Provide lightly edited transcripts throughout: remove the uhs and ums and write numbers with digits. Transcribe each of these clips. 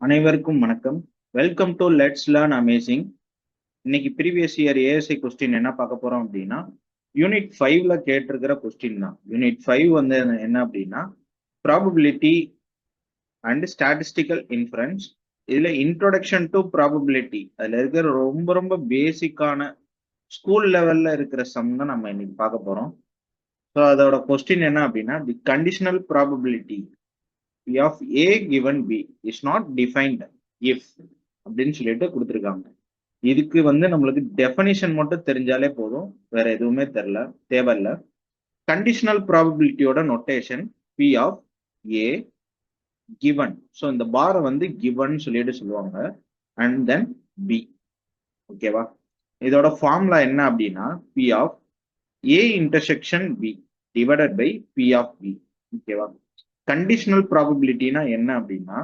அனைவருக்கும் வணக்கம். Welcome to let's learn amazing. இன்னைக்கு ப்ரீவியஸ் இயர் ஏஎஸ்ஐ கொஸ்டின் என்ன பார்க்க போறோம் அப்படின்னா, யூனிட் 5ல கேட்டிருக்கிற கொஸ்டின் தான். யூனிட் 5 வந்து என்ன அப்படின்னா, ப்ராபபிலிட்டி அண்ட் ஸ்டாட்டிஸ்டிக்கல் இன்ஃபரன்ஸ். இதுல இன்ட்ரோடக்ஷன் டு ப்ராபபிலிட்டி அதுல இருக்கிற ரொம்ப ரொம்ப பேசிக்கான ஸ்கூல் லெவல்ல இருக்கிற சம் தான் நம்ம இன்னைக்கு பார்க்க போறோம். ஸோ அதோட கொஸ்டின் என்ன அப்படின்னா, the conditional probability P of A given B is not defined if அப்படின்னு சொல்லிட்டு கொடுத்துருக்காங்க. இதுக்கு வந்து நம்மளுக்கு டெஃபனிஷன் மட்டும் தெரிஞ்சாலே போதும், வேற எதுவுமே தேவையில்ல. கண்டிஷனல் ப்ராபபிலிட்டியோட notation P of A given. So இந்த பாரை வந்து given சொல்லிட்டு சொல்லுவாங்க, அண்ட் தென் B. ஓகேவா? இதோட ஃபார்முலா என்ன அப்படின்னா, P of A intersection B divided by P of B. ஓகேவா? கண்டிஷனல் ப்ராபபிலிட்டினா என்ன அப்படின்னா,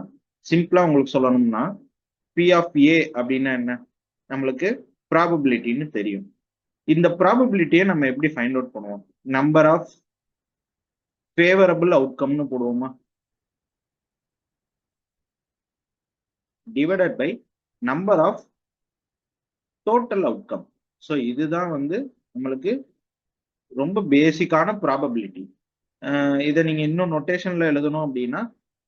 சிம்பிளா உங்களுக்கு சொல்லணும்னா, P of A அப்படின்னா என்ன, நம்மளுக்கு ப்ராபபிலிட்டின்னு தெரியும். இந்த ப்ராபபிலிட்டியை நம்ம எப்படி ஃபைண்ட் அவுட் பண்ணுவோம்? நம்பர் ஆஃப் ஃபேவரபிள் அவுட்கம்னு போடுவோமா, divided by number of total outcome. So இதுதான் வந்து நம்மளுக்கு ரொம்ப பேசிக்கான ப்ராபபிலிட்டி. இதை நீங்க இன்னும் நொட்டேஷன்ல எழுதணும் அப்படின்னா,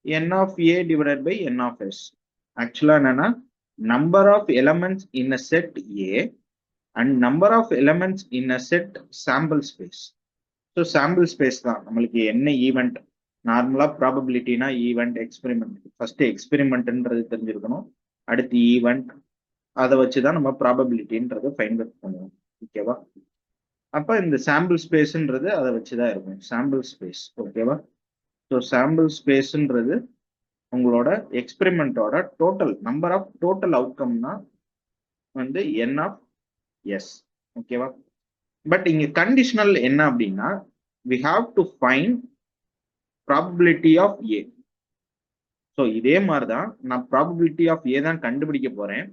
n of A divided by n of S. ஆக்சுவலா என்னன்னா, number of elements in a set A and number of elements in a set sample space. So sample space தான் நம்மளுக்கு என்ன ஈவெண்ட். நார்மலா ப்ராபபிலிட்டினா ஈவெண்ட், எக்ஸ்பெரிமெண்ட். ஃபர்ஸ்ட் எக்ஸ்பெரிமெண்ட்ன்றது தெரிஞ்சிருக்கணும், அடுத்து ஈவெண்ட். அதை வச்சுதான் நம்ம ப்ராபபிலிட்டின்றதை ஃபைண்ட் அவுட் பண்ணுவோம். ஓகேவா? அப்ப இந்த சாம்பிள் ஸ்பேஸ்ன்றது அதை வச்சுதான் இருக்கும், சாம்பிள் ஸ்பேஸ். ஓகேவா? ஸோ சாம்பிள் ஸ்பேஸ்ன்றது உங்களோட எக்ஸ்பெரிமெண்டோட டோட்டல் நம்பர் ஆஃப் டோட்டல் அவுட்கம்னா வந்து n of S. ஓகேவா? பட் இங்க கண்டிஷனல் என்ன அப்படின்னா, we have to find probability of A. So இதே மாதிரிதான் நான் ப்ராபபிலிட்டி ஆஃப் ஏ தான் கண்டுபிடிக்க போறேன்.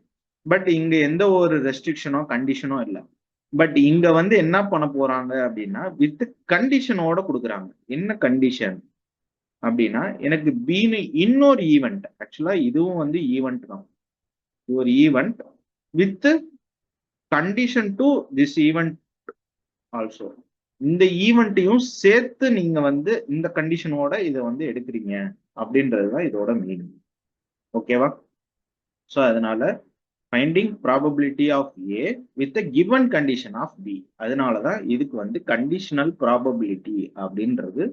பட் இங்க எந்த ஒரு ரெஸ்ட்ரிக்ஷனோ கண்டிஷனோ இல்லை. பட் இங்க வந்து என்ன பண்ண போறாங்க அப்படின்னா, வித் கண்டிஷனோட கொடுக்குறாங்க. என்ன கண்டிஷன் அப்படின்னா, எனக்கு பீனு இன்னொரு ஈவெண்ட். ஆக்சுவலா இதுவும் வந்து ஈவெண்ட் தான், ஒரு event with condition to this event also. இந்த ஈவெண்ட்டையும் சேர்த்து நீங்க வந்து இந்த கண்டிஷனோட இதை வந்து எடுக்கிறீங்க அப்படின்றதுதான் இதோட மீனிங். ஓகேவா? ஸோ அதனால finding probability of A with given condition of B. அதனாலதான் இதுக்கு வந்து கண்டிஷனல் ப்ராபபிலிட்டி அப்படின்றது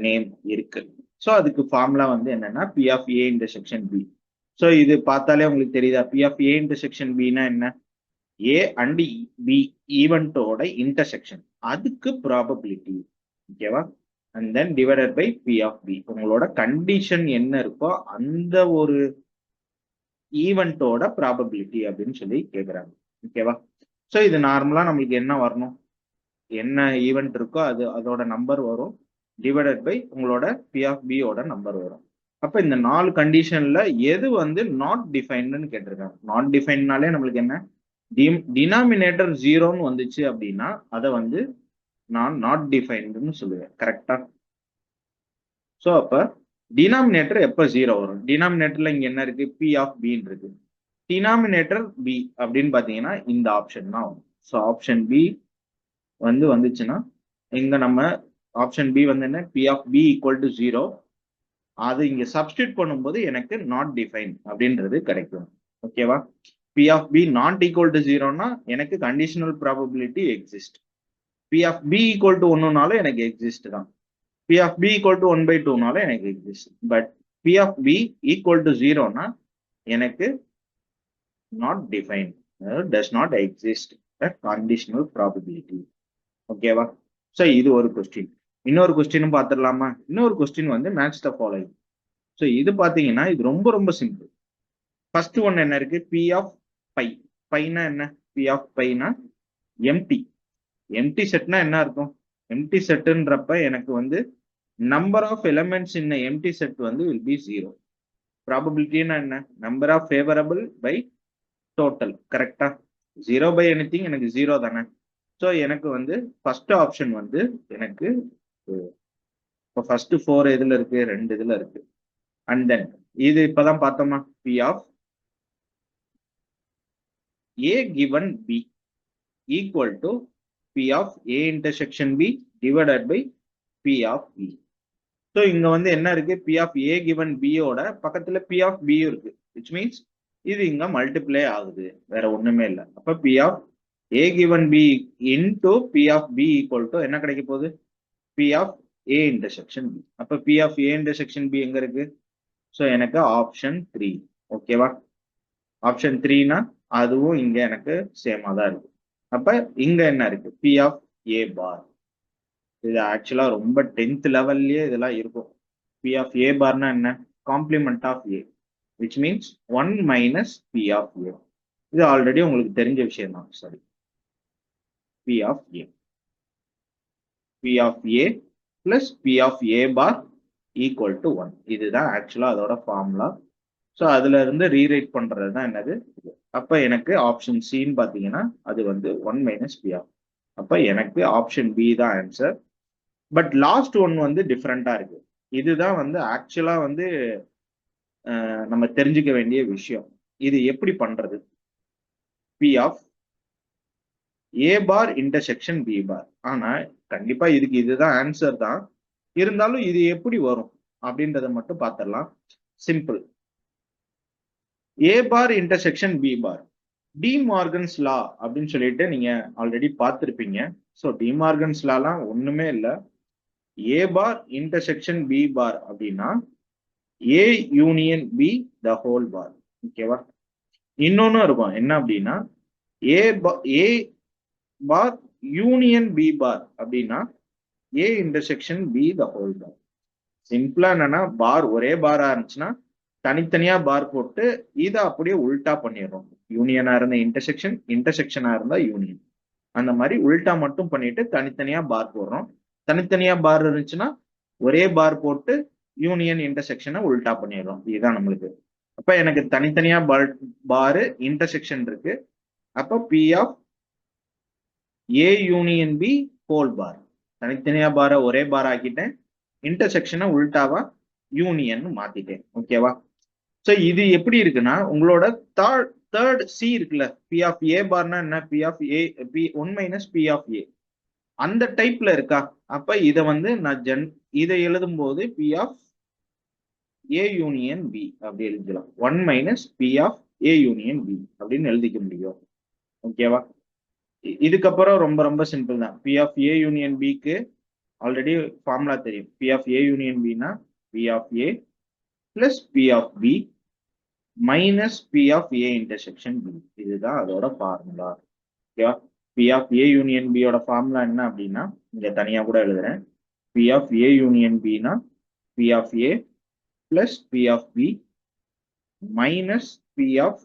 நேம் இருக்கு. ஸோ அதுக்கு ஃபார்முலா வந்து என்னன்னா, P of A intersection B. So இது பார்த்தாலே உங்களுக்கு தெரியுதா, பி ஆஃப் ஏ இன்டர்செக்ஷன் பின்னா என்ன? ஏ அண்ட் பி ஈவெண்டோட இன்டர்செக்ஷன், அதுக்கு ப்ராபபிலிட்டி. ஓகேவா? And then divided by P of B. உங்களோட கண்டிஷன் என்ன இருக்கோ அந்த ஒரு ஈவெண்டோட ப்ராபபிலிட்டி அப்படின்னு சொல்லி கேட்குறாங்க. ஓகேவா? ஸோ இது நார்மலா நம்மளுக்கு என்ன வரணும், என்ன ஈவெண்ட் இருக்கோ அது அதோட நம்பர் வரும், டிவைடட் பை உங்களோட பி ஆஃப் பியோட நம்பர் வரும். அப்ப இந்த 4 கண்டிஷன்ல எது வந்து நாட் டிஃபைன்டுன்னு கேட்டிருக்காங்க. நாட் டிஃபைன்னாலே நம்மளுக்கு என்ன, டினாமினேட்டர் 0ன்னு வந்துச்சு அப்படின்னா அதை வந்து நான் நாட் டிஃபைன்டுன்னு சொல்லுவேன். கரெக்டா? ஸோ அப்ப டினாமினேட்டர் எப்ப 0 வரும்? டினாமினேட்டர்ல இங்க என்ன இருக்கு, பி ஆஃப் பின்னு இருக்கு. டினாமினேட்டர் பி அப்படின்னு பாத்தீங்கன்னா இந்த ஆப்ஷன் தான் வரும். ஸோ ஆப்ஷன் பி வந்து வந்துச்சுன்னா, இங்க நம்ம ஆப்ஷன் பி வந்து என்ன, P of B equal to 0. அது இங்க சப்ஸ்டியூட் பண்ணும்போது எனக்கு நாட் டிஃபைன் அப்படின்றது கிடைக்கும். ஓகேவா? P of B not equal to 0னா எனக்கு conditional probability exist. P of B equal to 1னாலும் எனக்கு எக்ஸிஸ்ட் தான். P of B equal to 1/2னாலும் எனக்கு exist. But P of B equal to 0னா எனக்கு not define, does not exist conditional probability. ஓகேவா? ஸோ இது ஒரு கொஸ்டின். இன்னொரு கொஸ்டினும் பார்த்துடலாமா? இன்னொரு கொஸ்டின் வந்து மேட்ச் த ஃபாலோயிங். ஸோ இது பார்த்தீங்கன்னா இது ரொம்ப ரொம்ப சிம்பிள். ஃபர்ஸ்ட் ஒன் என்ன இருக்கு, பி ஆஃப் பை. பைனா என்ன, பி ஆஃப் பைனா எம்டி. எம்டி செட்னா என்ன அர்த்தம், எம்டி செட்டுன்றப்ப எனக்கு வந்து number of elements in empty set வந்து வில் பி 0. ப்ராபபிலிட்டினா என்ன, number of favourable by total. கரெக்டா? 0 பை எனிதிங் எனக்கு 0 தானே. ஸோ எனக்கு வந்து ஃபர்ஸ்ட் ஆப்ஷன் வந்து எனக்கு இப்போ ஃபர்ஸ்ட் 4 இதுல இருக்கு, 2 இதுல இருக்கு. அண்ட் தென் இது இப்பதான் பார்த்தோமா, P of A given B equal to P of A intersection B divided by P of B. So இங்க வந்து என்ன இருக்கு, P of A given B யோட பக்கத்துல P of B இருக்கு, which means இது இங்க மல்டிப்ளை ஆகுது, வேற ஒண்ணுமே இல்லை. அப்ப P of A given B into P of B equal to என்ன கிடைக்க போகுது, P of A intersection B. அப்ப P of A intersection B எங்க இருக்கு, ஸோ எனக்கு ஆப்ஷன் 3. ஓகேவா, ஆப்ஷன் 3னா அதுவும் இங்க எனக்கு சேமா தான் இருக்கு. அப்ப இங்க என்ன இருக்கு, P of A bar. இது ஆக்சுவலா ரொம்ப 10th லெவல்லயே இதெல்லாம் இருக்கும். P of A barனா என்ன, complement of A, which means 1 minus P of A. இது ஆல்ரெடி உங்களுக்கு தெரிஞ்ச விஷயம் தான். Sorry, P of A, P of A plus P of A bar equal to 1. இதுதான் ஆக்சுவலா அதோட ஃபார்முலா. ஸோ அதுல இருந்து ரீரைட் பண்றது தான் என்னது. அப்ப எனக்கு ஆப்ஷன் சின்னு பாத்தீங்கன்னா அது வந்து 1 மைனஸ் பி ஆஃப். அப்ப எனக்கு ஆப்ஷன் பி தான் ஆன்சர். பட் லாஸ்ட் ஒன் வந்து டிஃப்ரெண்டா இருக்கு. இதுதான் வந்து ஆக்சுவலா வந்து நம்ம தெரிஞ்சுக்க வேண்டிய விஷயம். இது எப்படி பண்றது, P of A bar intersection B bar. ஆனா கண்டிப்பா இதுக்கு இதுதான் ஆன்சர் தான், இருந்தாலும் இது எப்படி வரும் அப்படின்றத மட்டும் பார்த்துடலாம். சிம்பிள், ஏ பார் இன்டர்செக்ஷன் பி பார், டிமார்கன்ஸ் லா அப்படின்னு சொல்லிட்டு நீங்க ஆல்ரெடி பார்த்துருப்பீங்க. ஸோ டிமார்கன்ஸ் லாலாம் ஒண்ணுமே இல்லை, ஏ பார் இன்டர்செக்ஷன் பி பார் அப்படின்னா A union B the whole bar. ஓகேவா, இன்னொன்னு இருக்கும் என்ன அப்படின்னா ஏ பார் யூனியன் பி பார் அப்படின்னா A intersection B the whole bar. சிம்பிளா என்னன்னா, பார் ஒரே பாரா இருந்துச்சுன்னா தனித்தனியா பார் போட்டு இதை அப்படியே உல்டா பண்ணிடுறோம். யூனியனா இருந்த இன்டர்செக்ஷன், இன்டர்செக்ஷனா இருந்தா யூனியன், அந்த மாதிரி உல்டா மட்டும் பண்ணிட்டு தனித்தனியா பார் போடுறோம். தனித்தனியா பார் இருந்துச்சுன்னா ஒரே பார் போட்டு யூனியன் இன்டர்செக்ஷனை உல்டா பண்ணிடுறோம். இதுதான் நம்மளுக்கு. அப்ப எனக்கு தனித்தனியா பாரு இன்டர்செக்ஷன் இருக்கு. அப்ப P of A union B whole bar, தனித்தனியா பாரை ஒரே பார் ஆக்கிட்டேன், இன்டர்செக்ஷனை உல்டாவா யூனியன் மாத்திட்டேன். ஓகேவா, ஸோ இது எப்படி இருக்குன்னா உங்களோட தேர்ட் சி இருக்குல்ல, பி ஆஃப் ஏ பார்னா என்ன, P of A P 1 minus P of A, அந்த டைப்ல இருக்கா. அப்ப இதை வந்து நான் இதை எழுதும் போது P of A union B அப்படி எழுதிக்கலாம். 1 minus P of A union B அப்படின்னு எழுதிக்க முடியும். ஓகேவா, இதுக்கப்புறம் ரொம்ப ரொம்ப சிம்பிள் தான். பி ஆஃப் ஏ யூனியன் பிக்கு ஆல்ரெடி ஃபார்முலா தெரியும். பி ஆஃப் ஏ யூனியன் பினா P of A plus P of B minus P of A intersection B. இதுதான் அதோட ஃபார்முலா. ஓகேவா, பி ஆஃப் ஏ யூனியன் பியோட ஃபார்முலா என்ன அப்படின்னா இங்க தனியா கூட எழுதுறேன். பி ஆஃப் ஏ யூனியன் பினா P of A plus P of B minus P of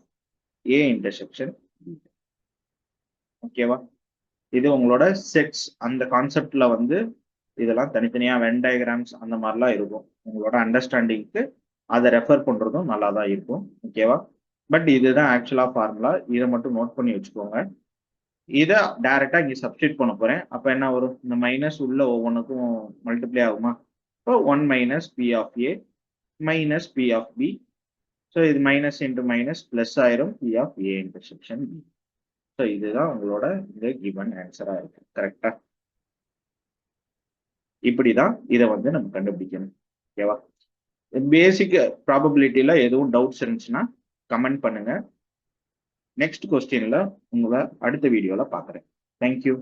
A intersection B. ஓகேவா, இது உங்களோட செட்ஸ். அந்த கான்செப்ட்ல வந்து இதெல்லாம் தனித்தனியா வென் டயக்ராம்ஸ் அந்த மாதிரிலாம் இருக்கும். உங்களோட அண்டர்ஸ்டாண்டிங்க்கு அதை ரெஃபர் பண்றதும் நல்லா தான் இருக்கும். ஓகேவா, பட் இதுதான் ஆக்சுவலா ஃபார்முலா. இதை மட்டும் நோட் பண்ணி வச்சுக்கோங்க. இதை டைரக்டா இங்க சப்ஸ்டியூட் பண்ண போறேன். அப்ப என்ன வரும், இந்த மைனஸ் உள்ள ஒவ்வொன்றுக்கும் மல்டிப்ளை ஆகுமா. இப்போ 1 minus P of A minus P of B. So இது மைனஸ் இன்டு மைனஸ் பிளஸ் ஆயிரும் P of A intersection B. So இதுதான் உங்களோட இந்த கிவன் ஆன்சரா இருக்கு. கரெக்டா, இப்படிதான் இதை வந்து நம்ம கண்டுபிடிக்கணும். ஓகேவா, பேசிக் ப்ராபபிலிட்டியில எதுவும் டவுட்ஸ் இருந்துச்சுன்னா கமெண்ட் பண்ணுங்க. நெக்ஸ்ட் கொஸ்டின்ல உங்களை அடுத்த வீடியோல பாக்குறேன். தேங்க்யூ.